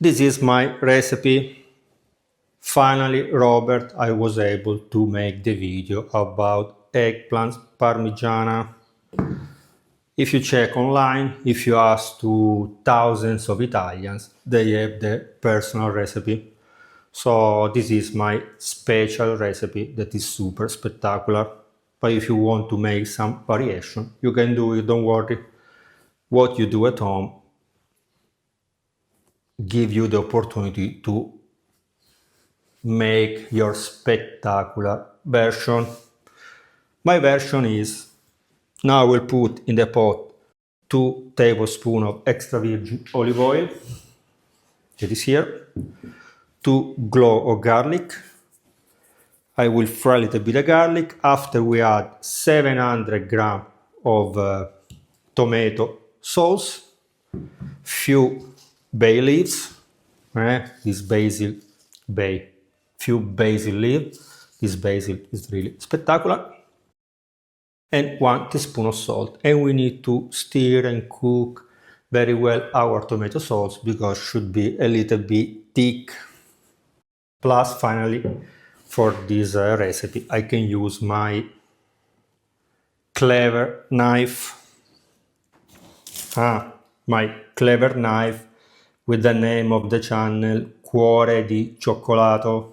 This is my recipe. Finally, Robert, I was able to make the video about eggplant parmigiana. If you check online, if you ask to thousands of Italians, they have the personal recipe. So this is my special recipe that is super spectacular. But if you want to make some variation, you can do it, don't worry. What you do at home give you the opportunity to make your spectacular version. My version is, now I will put in the pot 2 tablespoons of extra virgin olive oil, that is here, 2 cloves of garlic. I will fry a little bit of garlic. After we add 700 grams of tomato sauce, few bay leaves, this basil bay, few basil leaves. This basil is really spectacular. And 1 teaspoon of salt. And we need to stir and cook very well our tomato sauce because should be a little bit thick. Plus, finally, for this recipe, I can use my clever knife. My clever knife with the name of the channel, Cuore di Cioccolato.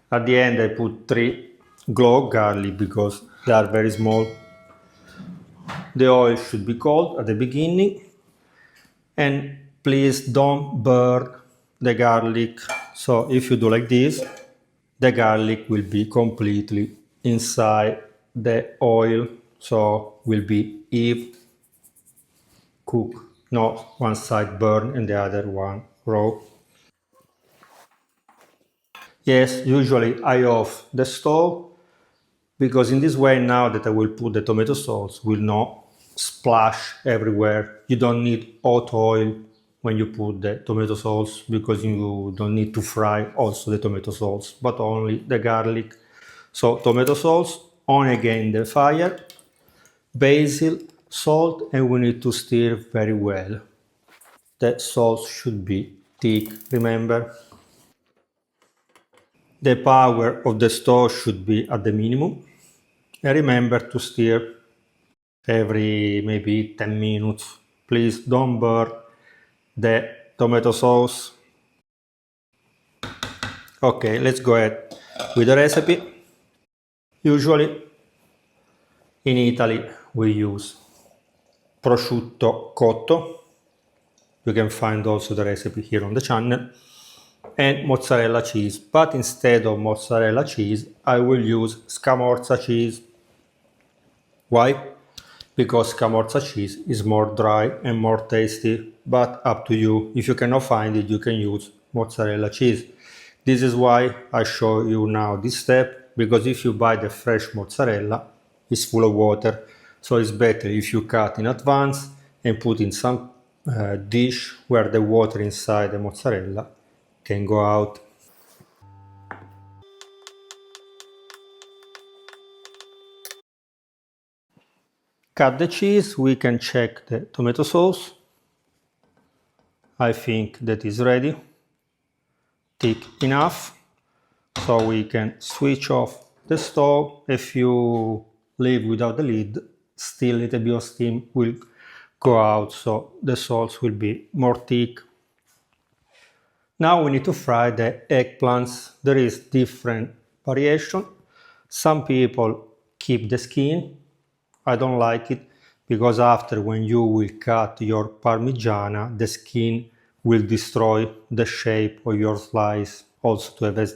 At the end I put 3 cloves garlic because they are very small. The oil should be cold at the beginning, and please don't burn the garlic. So if you do like this, the garlic will be completely inside the oil, so will be even cook, not one side burn and the other one raw. Yes, usually I off the stove because in this way, now that I will put the tomato sauce, will not splash everywhere. You don't need hot oil when you put the tomato sauce because you don't need to fry also the tomato sauce, but only the garlic. So tomato sauce, on again the fire, basil, salt, and we need to stir very well. The sauce should be thick, remember. The power of the stove should be at the minimum. And remember to stir every maybe 10 minutes. Please don't burn the tomato sauce. Okay, let's go ahead with the recipe. Usually in Italy we use prosciutto cotto. You can find also the recipe here on the channel. And mozzarella cheese, but instead of mozzarella cheese I will use scamorza cheese. Why? Because scamorza cheese is more dry and more tasty, but up to you. If you cannot find it, you can use mozzarella cheese. This is why I show you now this step, because if you buy the fresh mozzarella, it's full of water. So it's better if you cut in advance and put in some dish where the water inside the mozzarella can go out. Cut the cheese, we can check the tomato sauce. I think that is ready, thick enough, so we can switch off the stove. If you leave without the lid, still a little bit of steam will go out, so the sauce will be more thick. Now we need to fry the eggplants. There is different variation. Some people keep the skin. I don't like it because after when you will cut your parmigiana, the skin will destroy the shape of your slice, also to have a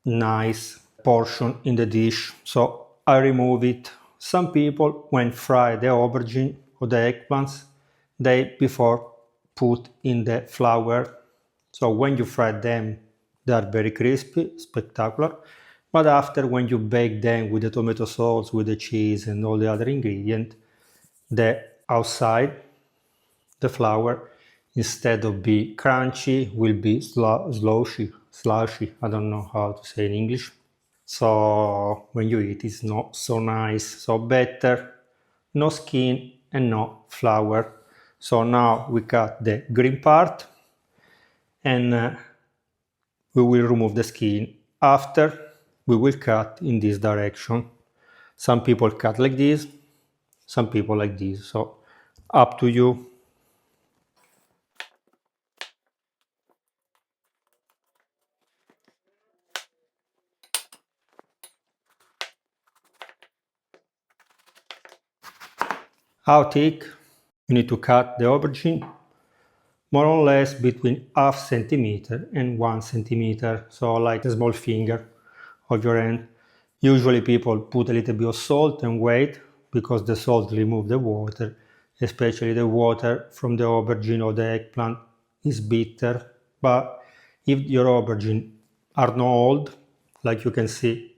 nice portion in the dish. So I remove it. Some people, when fry the aubergine or the eggplants, they before put in the flour. So when you fry them, they are very crispy, spectacular. But after, when you bake them with the tomato sauce, with the cheese and all the other ingredients, the outside, the flour, instead of be crunchy, will be slushy. I don't know how to say in English. So when you eat, it's not so nice. So better, no skin and no flour. So now we cut the green part and we will remove the skin. After, we will cut in this direction. Some people cut like this, some people like this. So up to you. How thick? You need to cut the aubergine more or less between half centimeter and 1 centimeter, so like a small finger of your hand. Usually people put a little bit of salt and wait because the salt removes the water, especially the water from the aubergine or the eggplant is bitter. But if your aubergine are not old, like you can see,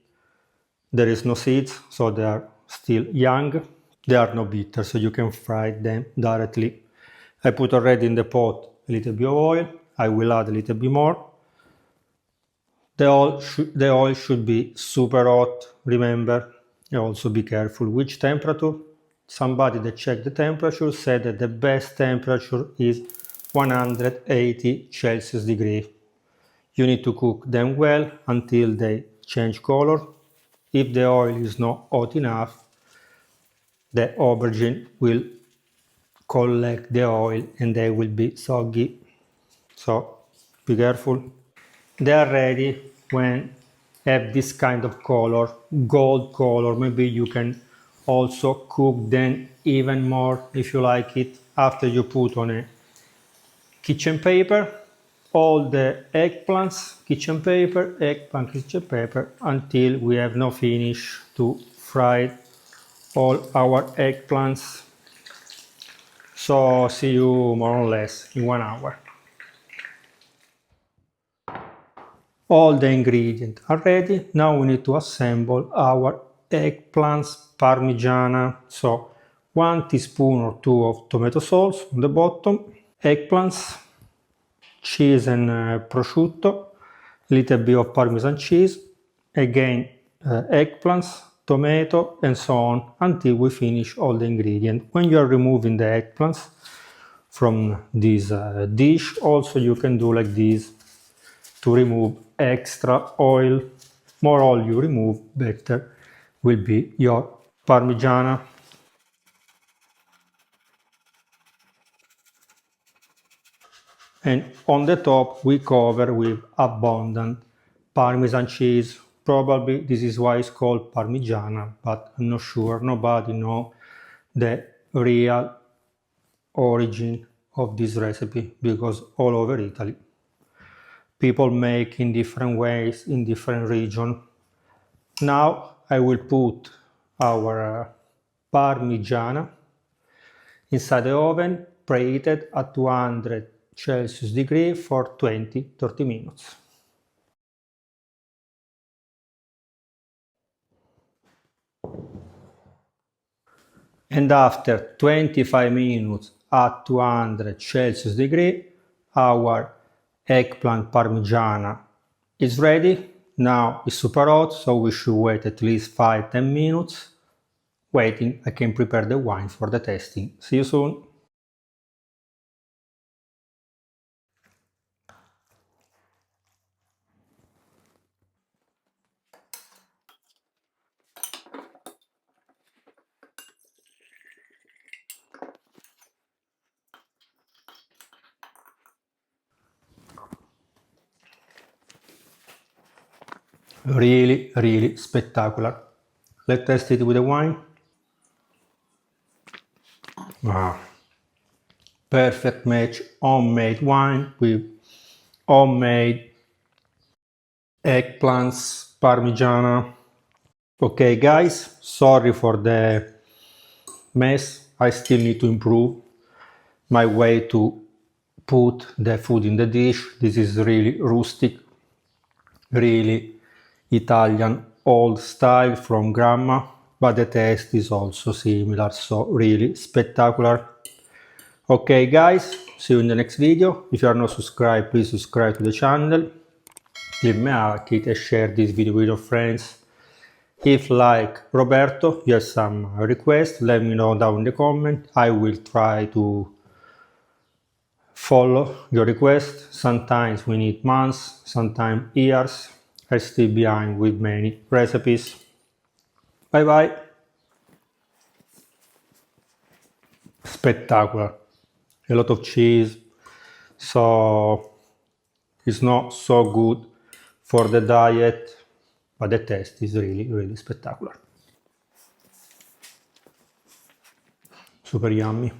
there is no seeds, so they are still young. They are not bitter, so you can fry them directly. I put already in the pot a little bit of oil. I will add a little bit more. The oil should be super hot, remember. And also be careful which temperature. Somebody that checked the temperature said that the best temperature is 180 Celsius degree. You need to cook them well until they change color. If the oil is not hot enough, the aubergine will collect the oil and they will be soggy. So be careful. They are ready when have this kind of color, gold color. Maybe you can also cook them even more if you like it after you put on a kitchen paper all the eggplants, kitchen paper until we have now finished to fry all our eggplants. So see you more or less in 1 hour. All the ingredients are ready. Now we need to assemble our eggplants parmigiana. So 1 teaspoon or 2 of tomato sauce on the bottom, eggplants, cheese and prosciutto, a little bit of parmesan cheese, again eggplants, tomato and so on until we finish all the ingredients. When you are removing the eggplants from this dish, also you can do like this to remove extra oil. More oil you remove, better will be your parmigiana. And on the top we cover with abundant Parmesan cheese. Probably this is why it's called Parmigiana, but I'm not sure. Nobody knows the real origin of this recipe because all over Italy people make in different ways in different regions. Now I will put our Parmigiana inside the oven preheated at 200 Celsius degree for 20-30 minutes. And after 25 minutes at 200 Celsius degree, our eggplant parmigiana is ready. Now it's super hot, so we should wait at least 5-10 minutes. Waiting, I can prepare the wine for the tasting. See you soon. Really, really spectacular. Let's test it with the wine. Ah, perfect match, homemade wine with homemade eggplants, parmigiana. Okay guys, sorry for the mess. I still need to improve my way to put the food in the dish. This is really rustic, really Italian old style from grandma, but the taste is also similar, so really spectacular. Okay guys, see you in the next video. If you are not subscribed, please subscribe to the channel. Leave me a like and share this video with your friends. If like Roberto, you have some requests, let me know down in the comment. I will try to follow your request. Sometimes we need months, sometimes years. I still behind with many recipes. Bye bye. Spectacular. A lot of cheese, so it's not so good for the diet, but the taste is really spectacular. Super yummy.